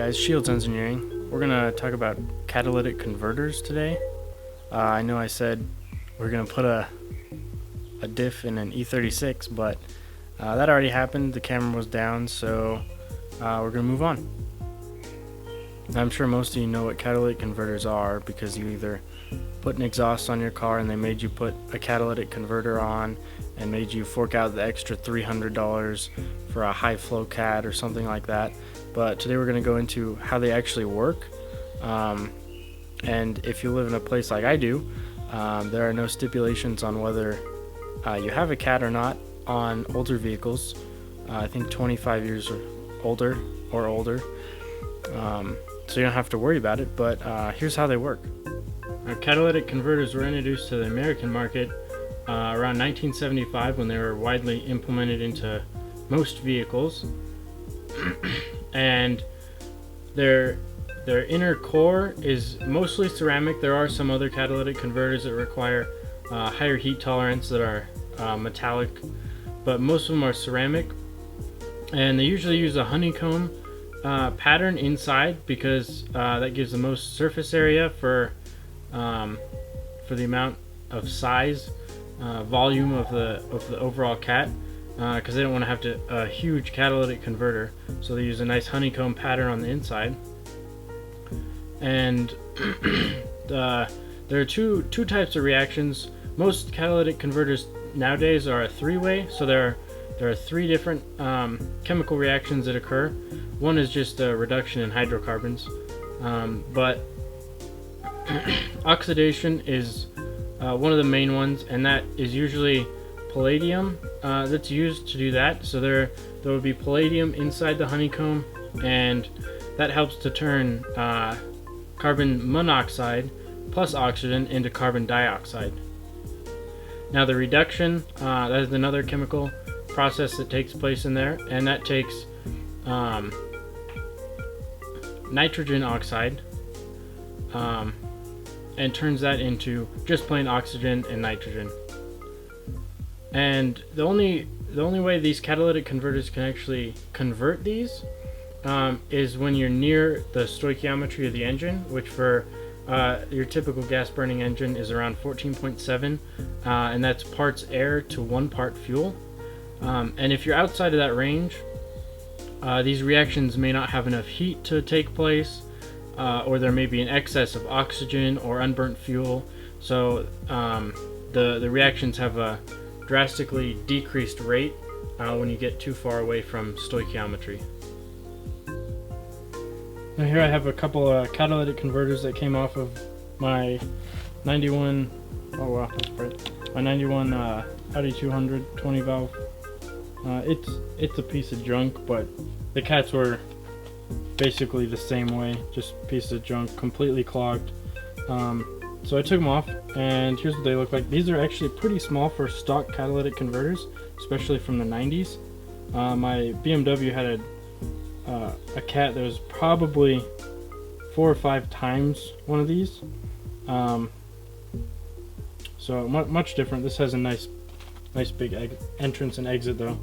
guys, Shields Engineering. We're gonna talk about catalytic converters today. I know I said we're gonna put a diff in an E36, but that already happened. The camera was down, so we're gonna move on. I'm sure most of you know what catalytic converters are because you either put an exhaust on your car and they made you put a catalytic converter on and made you fork out the extra $300 for a high flow cat or something like that. But today we're going to go into how they actually work. And if you live in a place like I do, there are no stipulations on whether you have a cat or not on older vehicles. I think 25 years or older. So you don't have to worry about it, but here's how they work. Catalytic converters were introduced to the American market around 1975 when they were widely implemented into most vehicles. And their inner core is mostly ceramic. There are some other catalytic converters that require higher heat tolerance that are metallic, but most of them are ceramic. And they usually use a honeycomb pattern inside because that gives the most surface area for the amount of size, volume of the overall cat, because they don't want to have a huge catalytic converter, so they use a nice honeycomb pattern on the inside. And there are two types of reactions. Most catalytic converters nowadays are a three-way, so there are three different chemical reactions that occur. One is just a reduction in hydrocarbons, but oxidation is one of the main ones, and that is usually palladium that's used to do that. So there would be palladium inside the honeycomb, and that helps to turn carbon monoxide plus oxygen into carbon dioxide. Now the reduction, that is another chemical process that takes place in there, and that takes nitrogen oxide and turns that into just plain oxygen and nitrogen. And the only way these catalytic converters can actually convert these is when you're near the stoichiometry of the engine, which for your typical gas burning engine is around 14.7, and that's parts air to 1 part fuel. And if you're outside of that range, these reactions may not have enough heat to take place, or there may be an excess of oxygen or unburnt fuel. So the reactions have a drastically decreased rate when you get too far away from stoichiometry. Now here I have a couple of catalytic converters that came off of my 91. Oh wow, that's bright. My 91 Audi 200 20 valve. It's a piece of junk, but the cats were basically the same way, just pieces of junk, completely clogged. So I took them off, and here's what they look like. These are actually pretty small for stock catalytic converters, especially from the 90s. My BMW had a cat that was probably 4 or 5 times one of these. So much different. This has a nice big entrance and exit though,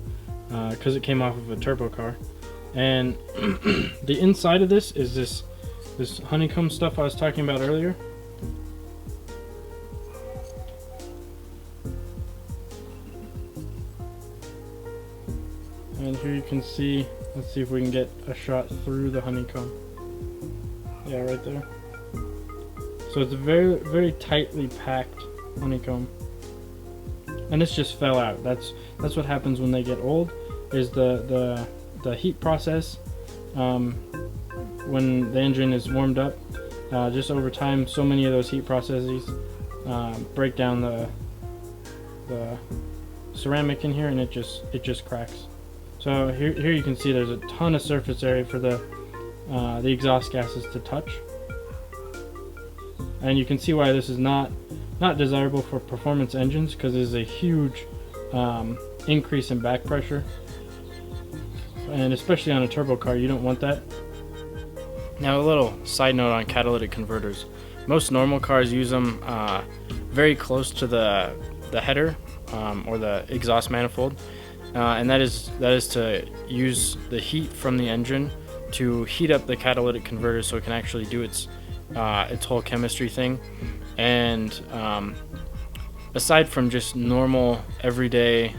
because it came off of a turbo car. And the inside of this is this honeycomb stuff I was talking about earlier. And here you can see, let's see if we can get a shot through the honeycomb. Yeah, right there. So it's a very, very tightly packed honeycomb. And this just fell out. That's what happens when they get old, is the heat process, when the engine is warmed up, just over time, so many of those heat processes break down the ceramic in here, and it just cracks. So here you can see there's a ton of surface area for the exhaust gases to touch, and you can see why this is not desirable for performance engines, because there's a huge increase in back pressure, and especially on a turbo car, you don't want that. Now a little side note on catalytic converters. Most normal cars use them very close to the header or the exhaust manifold, and that is to use the heat from the engine to heat up the catalytic converter so it can actually do its whole chemistry thing. And aside from just normal everyday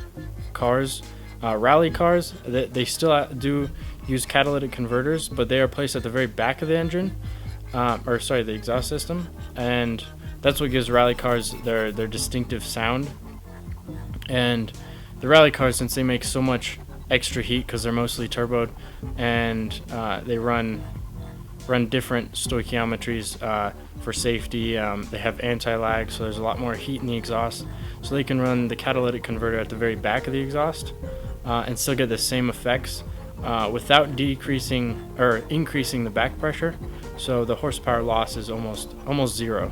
cars, rally cars, they still do use catalytic converters, but they are placed at the very back of the engine, the exhaust system, and that's what gives rally cars their distinctive sound. And the rally cars, since they make so much extra heat because they're mostly turboed, and they run different stoichiometries for safety. They have anti-lag, so there's a lot more heat in the exhaust, so they can run the catalytic converter at the very back of the exhaust and still get the same effects without decreasing or increasing the back pressure. So the horsepower loss is almost zero.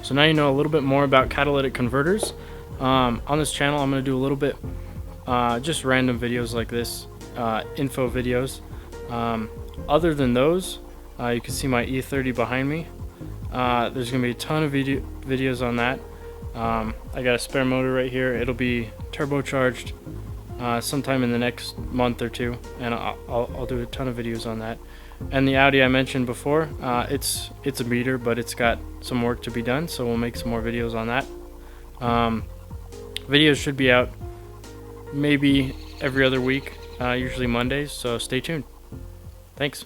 So now you know a little bit more about catalytic converters. On this channel, I'm going to do a little bit just random videos like this, info videos. Other than those, you can see my E30 behind me. There's going to be a ton of videos on that. I got a spare motor right here. It'll be turbocharged sometime in the next month or two, and I'll do a ton of videos on that. And the Audi I mentioned before, it's a beater, but it's got some work to be done, so we'll make some more videos on that. Videos should be out maybe every other week, usually Mondays, so stay tuned. Thanks.